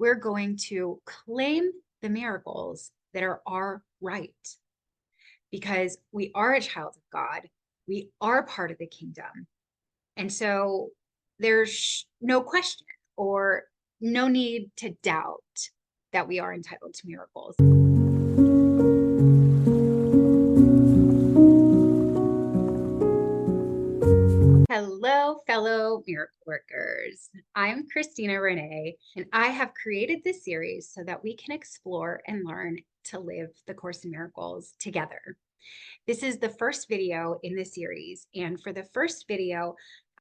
we're going to claim the miracles that are our right because we are a child of God. We are part of the kingdom. And so there's no question or no need to doubt that we are entitled to miracles. Hello, fellow miracle workers. I'm Christina Renee, and I have created this series so that we can explore and learn to live the Course in Miracles together. This is the first video in the series, and for the first video,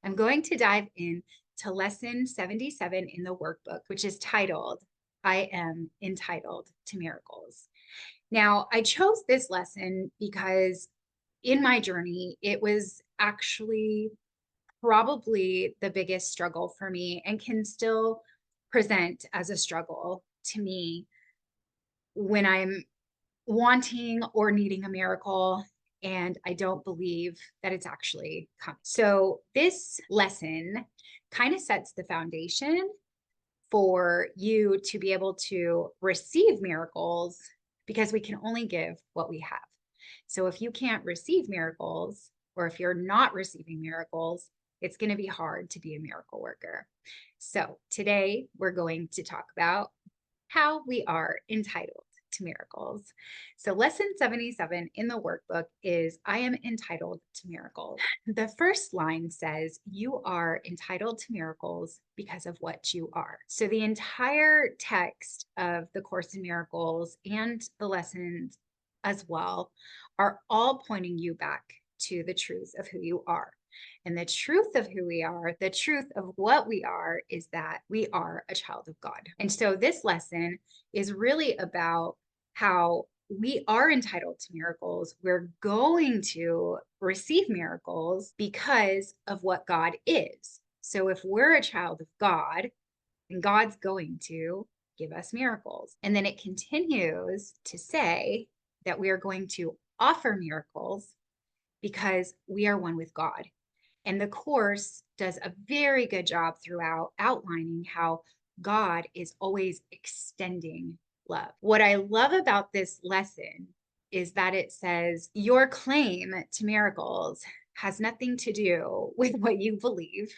I'm going to dive in to lesson 77 in the workbook, which is titled, I Am Entitled to Miracles. Now, I chose this lesson because in my journey, it was actually probably the biggest struggle for me and can still present as a struggle to me when I'm wanting or needing a miracle and I don't believe that it's actually coming. So this lesson kind of sets the foundation for you to be able to receive miracles because we can only give what we have. So if you can't receive miracles, or if you're not receiving miracles, it's going to be hard to be a miracle worker. So today we're going to talk about how we are entitled to miracles. So lesson 77 in the workbook is I am entitled to miracles. The first line says you are entitled to miracles because of what you are. So the entire text of the Course in Miracles and the lessons as well are all pointing you back to the truth of who you are. And the truth of who we are, the truth of what we are, is that we are a child of God. And so this lesson is really about how we are entitled to miracles. We're going to receive miracles because of what God is. So if we're a child of God, then God's going to give us miracles. And then it continues to say that we are going to offer miracles because we are one with God. And the Course does a very good job throughout outlining how God is always extending love. What I love about this lesson is that it says your claim to miracles has nothing to do with what you believe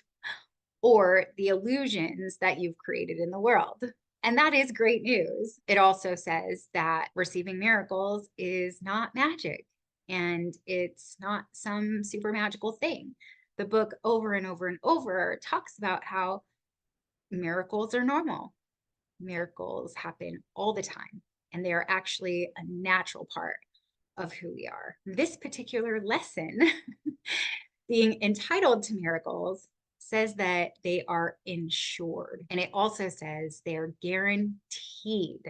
or the illusions that you've created in the world. And that is great news. It also says that receiving miracles is not magic and it's not some super magical thing. The book over and over and over talks about how miracles are normal. Miracles happen all the time, and they are actually a natural part of who we are. This particular lesson, being entitled to miracles, says that they are insured. And it also says they are guaranteed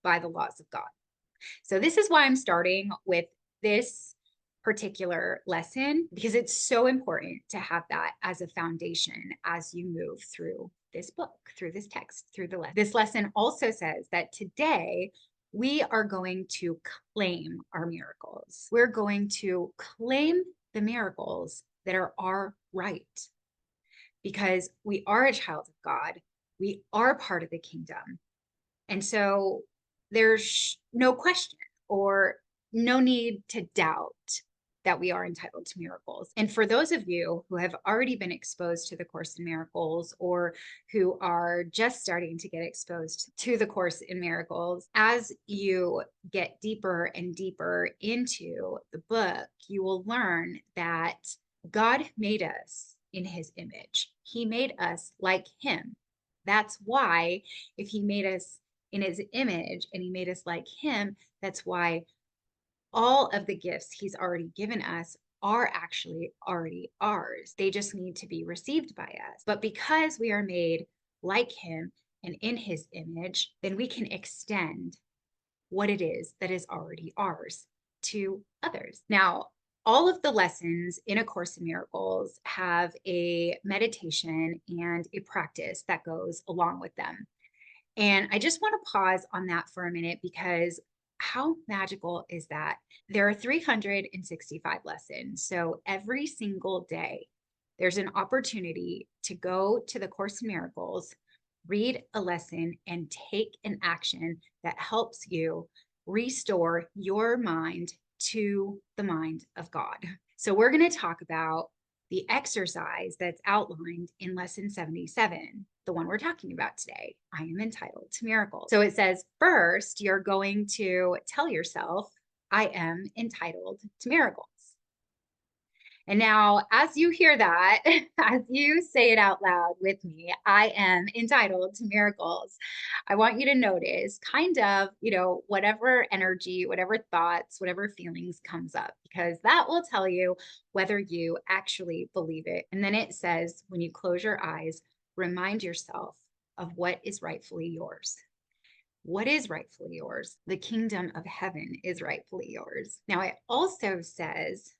by the laws of God. So this is why I'm starting with this particular lesson, because it's so important to have that as a foundation as you move through this book, through this text, through the lesson. This lesson also says that today we are going to claim our miracles. We're going to claim the miracles that are our right because we are a child of God. We are part of the kingdom. And so there's no question or no need to doubt that we are entitled to miracles. And for those of you who have already been exposed to the Course in Miracles or who are just starting to get exposed to the Course in Miracles, as you get deeper and deeper into the book, you will learn that God made us in his image. He made us like him. That's why if he made us in his image and he made us like him, that's why all of the gifts he's already given us are actually already ours. They just need to be received by us. But because we are made like him and in his image, then we can extend what it is that is already ours to others. Now, all of the lessons in A Course in Miracles have a meditation and a practice that goes along with them. And I just want to pause on that for a minute because how magical is that? There are 365 lessons. So every single day, there's an opportunity to go to the Course in Miracles, read a lesson, and take an action that helps you restore your mind to the mind of God. So we're going to talk about the exercise that's outlined in lesson 77, the one we're talking about today. I am entitled to miracles. So it says, first, you're going to tell yourself, I am entitled to miracles. And now, as you hear that, as you say it out loud with me, I am entitled to miracles. I want you to notice kind of, whatever energy, whatever thoughts, whatever feelings comes up, because that will tell you whether you actually believe it. And then it says, when you close your eyes, remind yourself of what is rightfully yours. What is rightfully yours? The kingdom of heaven is rightfully yours. Now, it also says,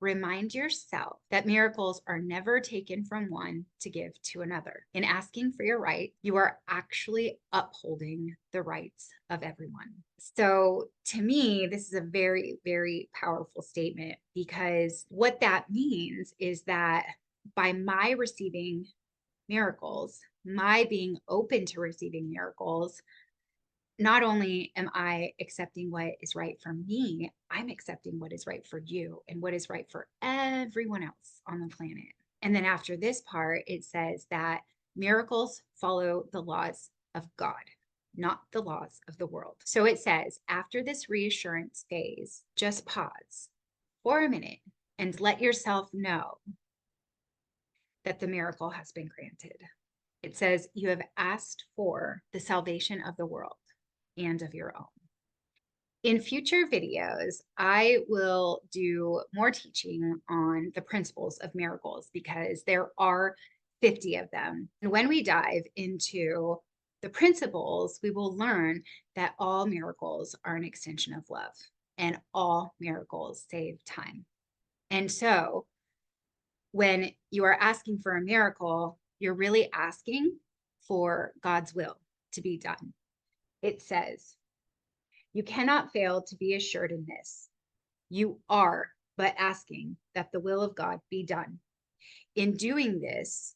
remind yourself that miracles are never taken from one to give to another. In asking for your right, you are actually upholding the rights of everyone. So to me, this is a very, very powerful statement, because what that means is that by my receiving miracles, my being open to receiving miracles, not only am I accepting what is right for me, I'm accepting what is right for you and what is right for everyone else on the planet. And then after this part, it says that miracles follow the laws of God, not the laws of the world. So it says, after this reassurance phase, just pause for a minute and let yourself know that the miracle has been granted. It says, you have asked for the salvation of the world and of your own. In future videos, I will do more teaching on the principles of miracles, because there are 50 of them. And when we dive into the principles, we will learn that all miracles are an extension of love, and all miracles save time. And so when you are asking for a miracle, you're really asking for God's will to be done. It says, you cannot fail to be assured in this. You are but asking that the will of God be done. In doing this,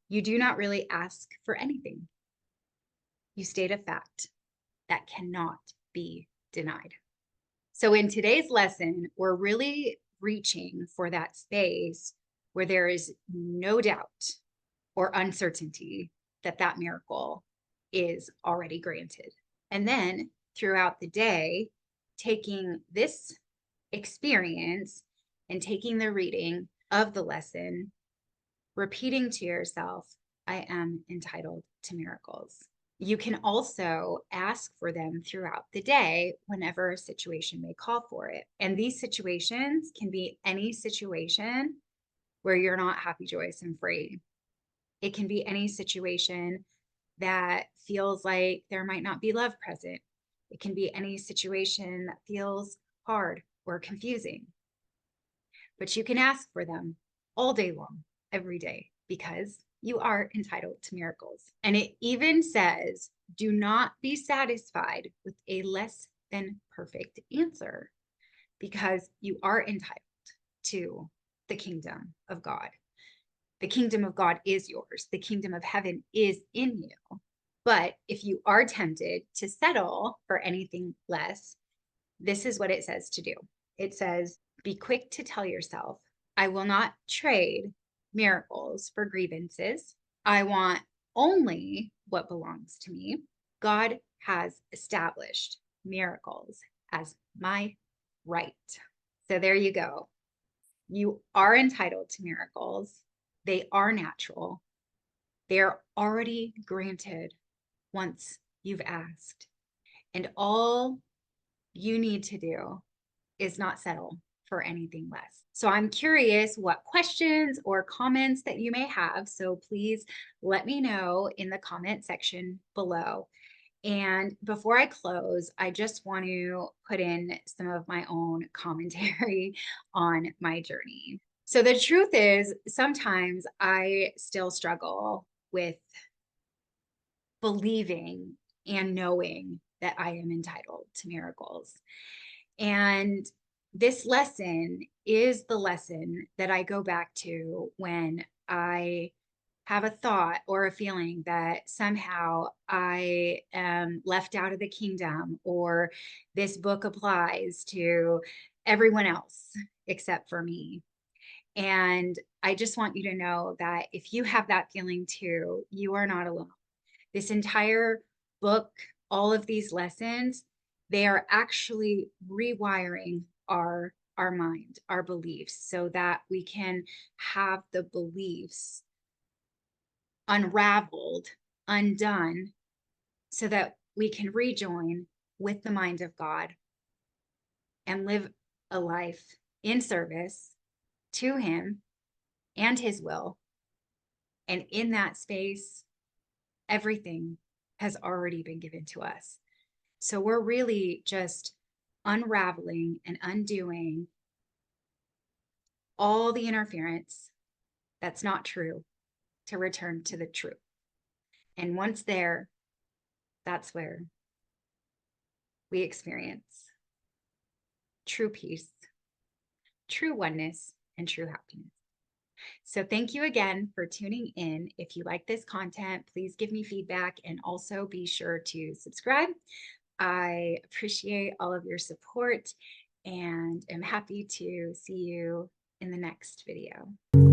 you do not really ask for anything. You state a fact that cannot be denied. So in today's lesson, we're really reaching for that space where there is no doubt or uncertainty that that miracle is already granted. And then throughout the day, taking this experience and taking the reading of the lesson, repeating to yourself, I am entitled to miracles. You can also ask for them throughout the day whenever a situation may call for it. And these situations can be any situation where you're not happy, joyous, and free. It can be any situation that feels like there might not be love present. It can be any situation that feels hard or confusing. But you can ask for them all day long, every day, because you are entitled to miracles. And it even says, do not be satisfied with a less than perfect answer, because you are entitled to the kingdom of God. The kingdom of God is yours. The kingdom of heaven is in you. But if you are tempted to settle for anything less, this is what it says to do. It says, be quick to tell yourself, I will not trade miracles for grievances. I want only what belongs to me. God has established miracles as my right. So there you go. You are entitled to miracles. They are natural. They're already granted once you've asked. And all you need to do is not settle for anything less. So I'm curious what questions or comments that you may have. So please let me know in the comment section below. And before I close, I just want to put in some of my own commentary on my journey. So the truth is, sometimes I still struggle with believing and knowing that I am entitled to miracles. And this lesson is the lesson that I go back to when I have a thought or a feeling that somehow I am left out of the kingdom, or this book applies to everyone else except for me. And I just want you to know that if you have that feeling too, you are not alone. This entire book, all of these lessons, they are actually rewiring our mind, our beliefs, so that we can have the beliefs unraveled, undone, so that we can rejoin with the mind of God and live a life in service to Him and His will. And in that space, everything has already been given to us. So we're really just unraveling and undoing all the interference that's not true to return to the truth. And once there, that's where we experience true peace, true oneness, and true happiness. So thank you again for tuning in. If you like this content, please give me feedback and also be sure to subscribe. I appreciate all of your support and am happy to see you in the next video.